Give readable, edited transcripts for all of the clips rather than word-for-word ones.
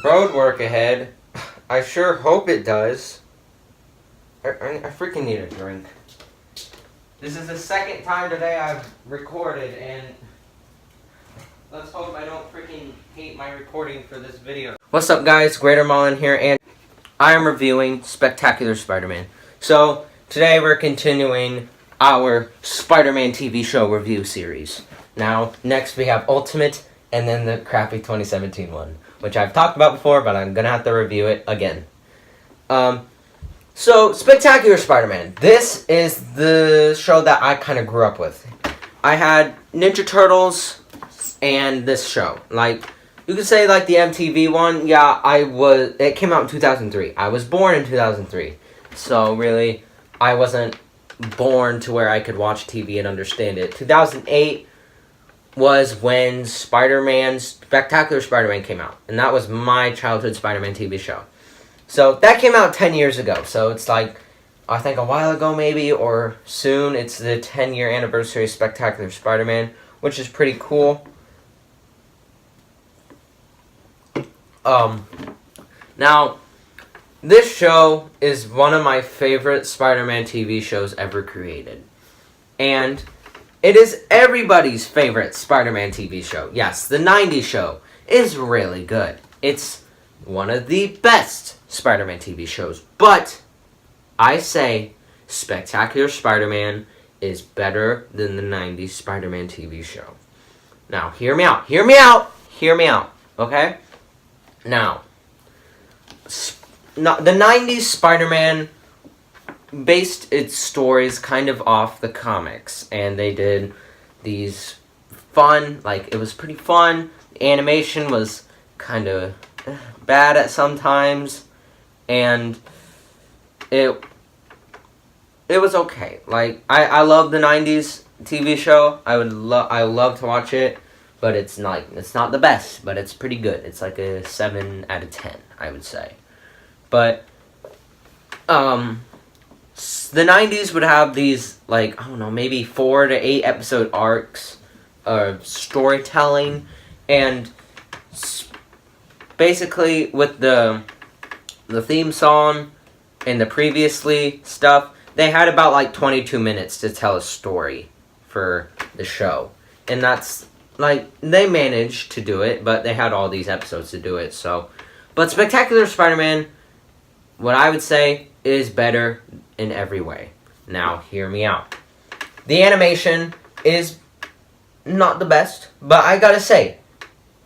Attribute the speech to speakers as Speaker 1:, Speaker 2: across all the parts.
Speaker 1: road work ahead. I sure hope it does. I freaking need a drink. This is the second time today I've recorded, and let's hope I don't freaking hate my recording for this video. What's up, guys? Greater Mullen here, and I am reviewing Spectacular Spider-Man. So, today we're continuing our Spider-Man TV show review series. Now, next we have Ultimate, and then the crappy 2017 one, which I've talked about before, but I'm gonna have to review it again. So, Spectacular Spider-Man. This is the show that I kind of grew up with. I had Ninja Turtles and this show. Like, you could say like the MTV one. Yeah, it came out in 2003. I was born in 2003. So, really, I wasn't born to where I could watch TV and understand it. 2008 was when Spectacular Spider-Man came out. And that was my childhood Spider-Man TV show. So, that came out 10 years ago. So, it's like, I think a while ago maybe, or soon. It's the 10-year anniversary of Spectacular Spider-Man, which is pretty cool. Now, this show is one of my favorite Spider-Man TV shows ever created. And it is everybody's favorite Spider-Man TV show. Yes, the 90s show is really good. It's one of the best Spider-Man TV shows. But I say Spectacular Spider-Man is better than the 90s Spider-Man TV show. Now, hear me out. Hear me out. Hear me out. Okay? Now, the 90s Spider-Man based its stories kind of off the comics. And they did these fun, like, it was pretty fun. The animation was kind of bad at some times. And it was okay. Like, I love the 90s TV show. I love to watch it. But it's not the best, but it's pretty good. It's like a 7 out of 10, I would say. But the 90s would have these, like, I don't know, maybe 4 to 8 episode arcs of storytelling, and basically with the theme song and the previously stuff, they had about like 22 minutes to tell a story for the show. And that's, like, they managed to do it, but they had all these episodes to do it, so. But Spectacular Spider-Man, what I would say, is better in every way. Now, hear me out. The animation is not the best, but I gotta say,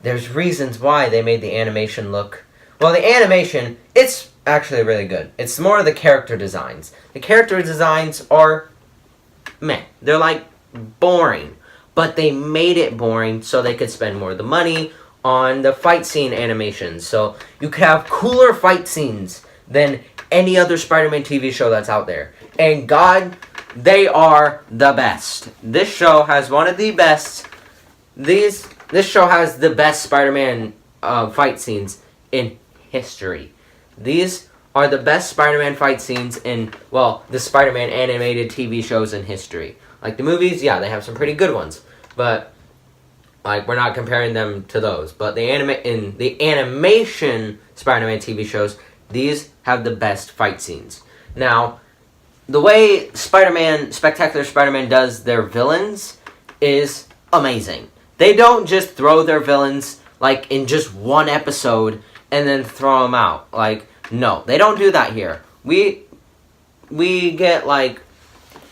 Speaker 1: there's reasons why they made the animation look. Well, the animation, it's actually really good. It's more of the character designs. The character designs are meh. They're like boring. But they made it boring so they could spend more of the money on the fight scene animations. So you could have cooler fight scenes than any other Spider-Man TV show that's out there. And God, they are the best. This show has one of the best. This show has the best Spider-Man fight scenes in history. These are the best Spider-Man fight scenes in, well, the Spider-Man animated TV shows in history. Like the movies, yeah, they have some pretty good ones. But, like, we're not comparing them to those. But in the animation Spider-Man TV shows, these have the best fight scenes. Now, the way Spectacular Spider-Man does their villains is amazing. They don't just throw their villains, like, in just one episode and then throw them out. Like, no, they don't do that here. We get, like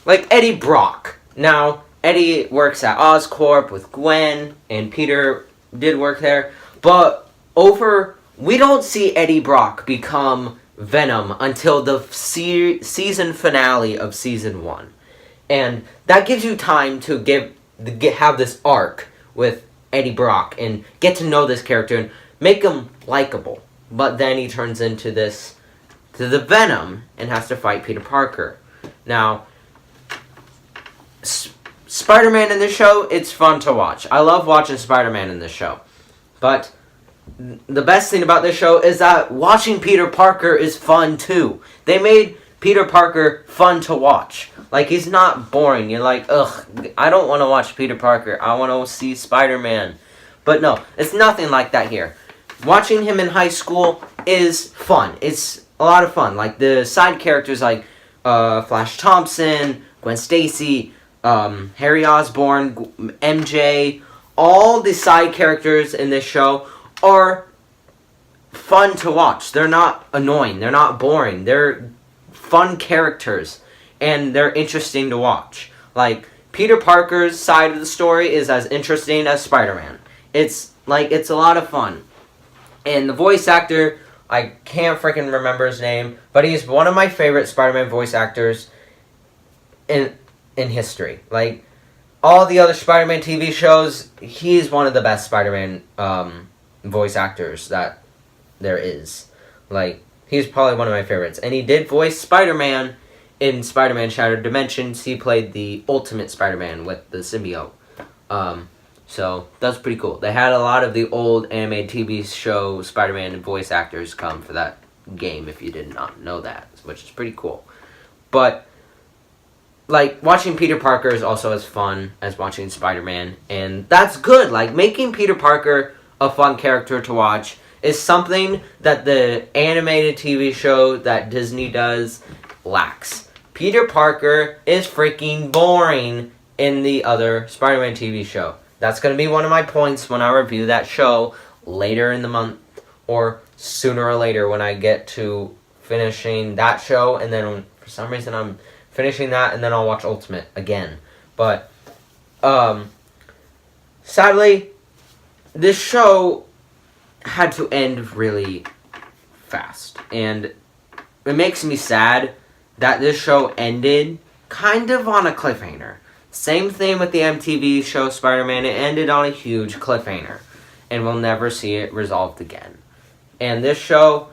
Speaker 1: Eddie Brock. Now, Eddie works at Oscorp with Gwen, and Peter did work there. But we don't see Eddie Brock become Venom until the season finale of season 1. And that gives you time to have this arc with Eddie Brock and get to know this character and make him likable. But then he turns into the Venom and has to fight Peter Parker. Now, Spider-Man in this show, it's fun to watch. I love watching Spider-Man in this show. But the best thing about this show is that watching Peter Parker is fun too. They made Peter Parker fun to watch. Like, he's not boring. You're like, ugh, I don't want to watch Peter Parker. I want to see Spider-Man. But no, it's nothing like that here. watching him in high school is fun. It's a lot of fun. Like, the side characters like Flash Thompson, Gwen Stacy, Harry Osborn, MJ, all the side characters in this show are fun to watch. They're not annoying. They're not boring. They're fun characters, and they're interesting to watch. Like, Peter Parker's side of the story is as interesting as Spider-Man. It's a lot of fun. And the voice actor, I can't freaking remember his name, but he's one of my favorite Spider-Man voice actors in history. Like, all the other Spider-Man TV shows, he's one of the best Spider-Man voice actors that there is. Like, he's probably one of my favorites. And he did voice Spider-Man in Spider-Man Shattered Dimensions. He played the Ultimate Spider-Man with the symbiote. So, that's pretty cool. They had a lot of the old animated TV show Spider-Man voice actors come for that game, if you did not know that, which is pretty cool. But, like, watching Peter Parker is also as fun as watching Spider-Man, and that's good. Like, making Peter Parker a fun character to watch is something that the animated TV show that Disney does lacks. Peter Parker is freaking boring in the other Spider-Man TV show. That's going to be one of my points when I review that show later in the month, or sooner or later when I get to finishing that show, and then for some reason I'm finishing that, and then I'll watch Ultimate again. But, sadly, this show had to end really fast, and it makes me sad that this show ended kind of on a cliffhanger. Same thing with the MTV show Spider-Man. It ended on a huge cliffhanger, and we'll never see it resolved again. And this show,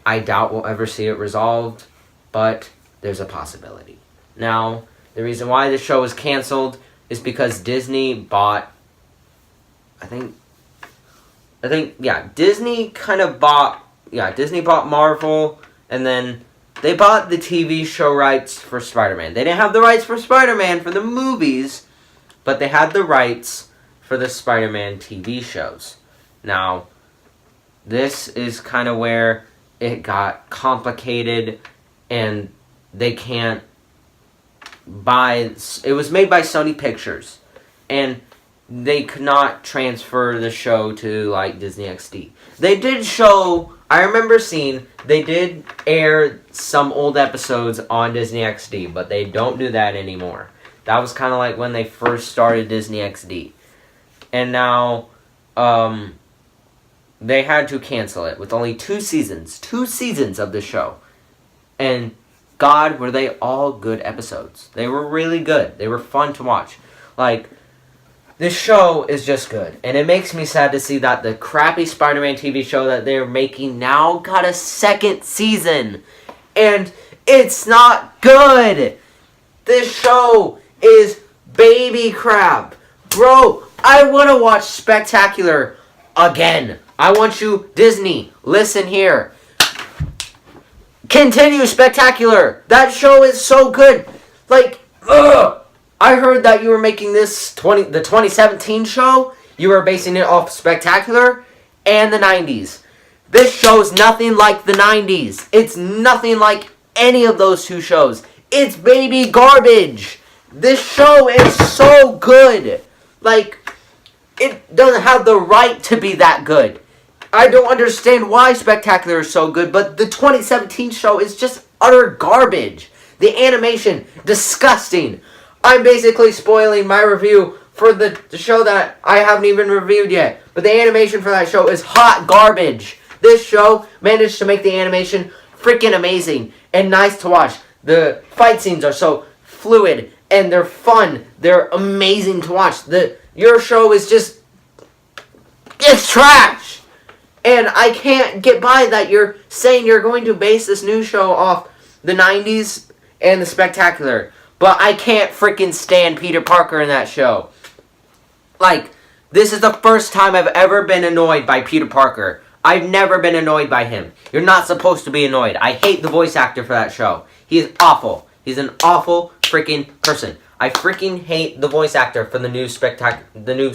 Speaker 1: I doubt we'll ever see it resolved, but there's a possibility. Now, the reason why this show was canceled is because Disney bought, Disney bought Marvel, and then they bought the TV show rights for Spider-Man. They didn't have the rights for Spider-Man for the movies, but they had the rights for the Spider-Man TV shows. Now, this is kind of where it got complicated, and they can't buy... It was made by Sony Pictures, and they could not transfer the show to, like, Disney XD. They did show... I remember seeing they did air some old episodes on Disney XD, but they don't do that anymore. That was kind of like when they first started Disney XD. And now, they had to cancel it with only 2 seasons. 2 seasons of the show. And, God, were they all good episodes. They were really good. They were fun to watch. Like, this show is just good, and it makes me sad to see that the crappy Spider-Man TV show that they're making now got a 2nd season, and it's not good. This show is baby crap. Bro, I want to watch Spectacular again. I want you, Disney, listen here. Continue Spectacular. That show is so good. Like, ugh. I heard that you were making the 2017 show. You were basing it off Spectacular and the 90s. This show's nothing like the 90s. It's nothing like any of those 2 shows. It's baby garbage. This show is so good. Like, it doesn't have the right to be that good. I don't understand why Spectacular is so good, but the 2017 show is just utter garbage. The animation, disgusting. I'm basically spoiling my review for the show that I haven't even reviewed yet. But the animation for that show is hot garbage. This show managed to make the animation freaking amazing and nice to watch. The fight scenes are so fluid and they're fun. They're amazing to watch. Your show is just... it's trash! And I can't get by that you're saying you're going to base this new show off the 90s and the Spectacular. But I can't freaking stand Peter Parker in that show. Like, this is the first time I've ever been annoyed by Peter Parker. I've never been annoyed by him. You're not supposed to be annoyed. I hate the voice actor for that show. He is awful. He's an awful freaking person. I freaking hate the voice actor for the new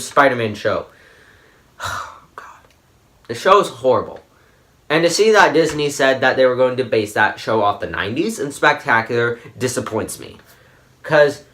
Speaker 1: Spider-Man show. Oh, God. The show is horrible. And to see that Disney said that they were going to base that show off the 90s and Spectacular disappoints me. Because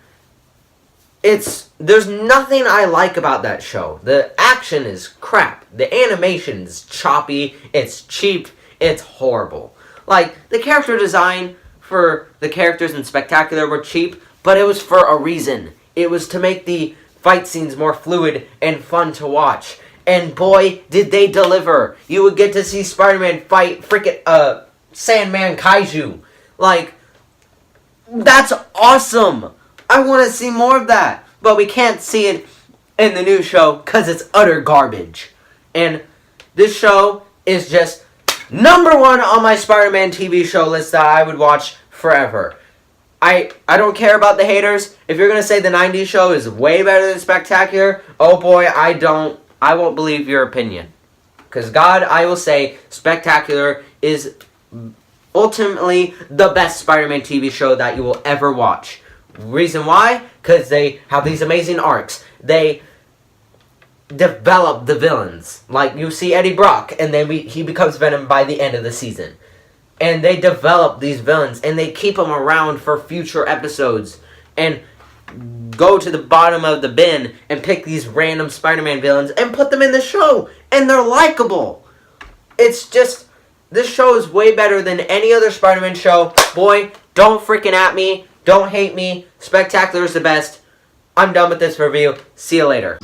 Speaker 1: there's nothing I like about that show. The action is crap. The animation is choppy. It's cheap. It's horrible. Like, the character design for the characters in Spectacular were cheap, but it was for a reason. It was to make the fight scenes more fluid and fun to watch. And boy, did they deliver. You would get to see Spider-Man fight freaking Sandman Kaiju. Like, that's awesome. I want to see more of that. But we can't see it in the new show because it's utter garbage. And this show is just number one on my Spider-Man TV show list that I would watch forever. I don't care about the haters. If you're going to say the 90s show is way better than Spectacular, oh boy, I won't believe your opinion. Because God, I will say, Spectacular is ultimately the best Spider-Man TV show that you will ever watch. Reason why? Because they have these amazing arcs. They develop the villains. Like, you see Eddie Brock, and then he becomes Venom by the end of the season. And they develop these villains, and they keep them around for future episodes. And go to the bottom of the bin and pick these random Spider-Man villains and put them in the show. And they're likable. It's just, this show is way better than any other Spider-Man show. Boy, don't freaking at me. Don't hate me. Spectacular is the best. I'm done with this review. See you later.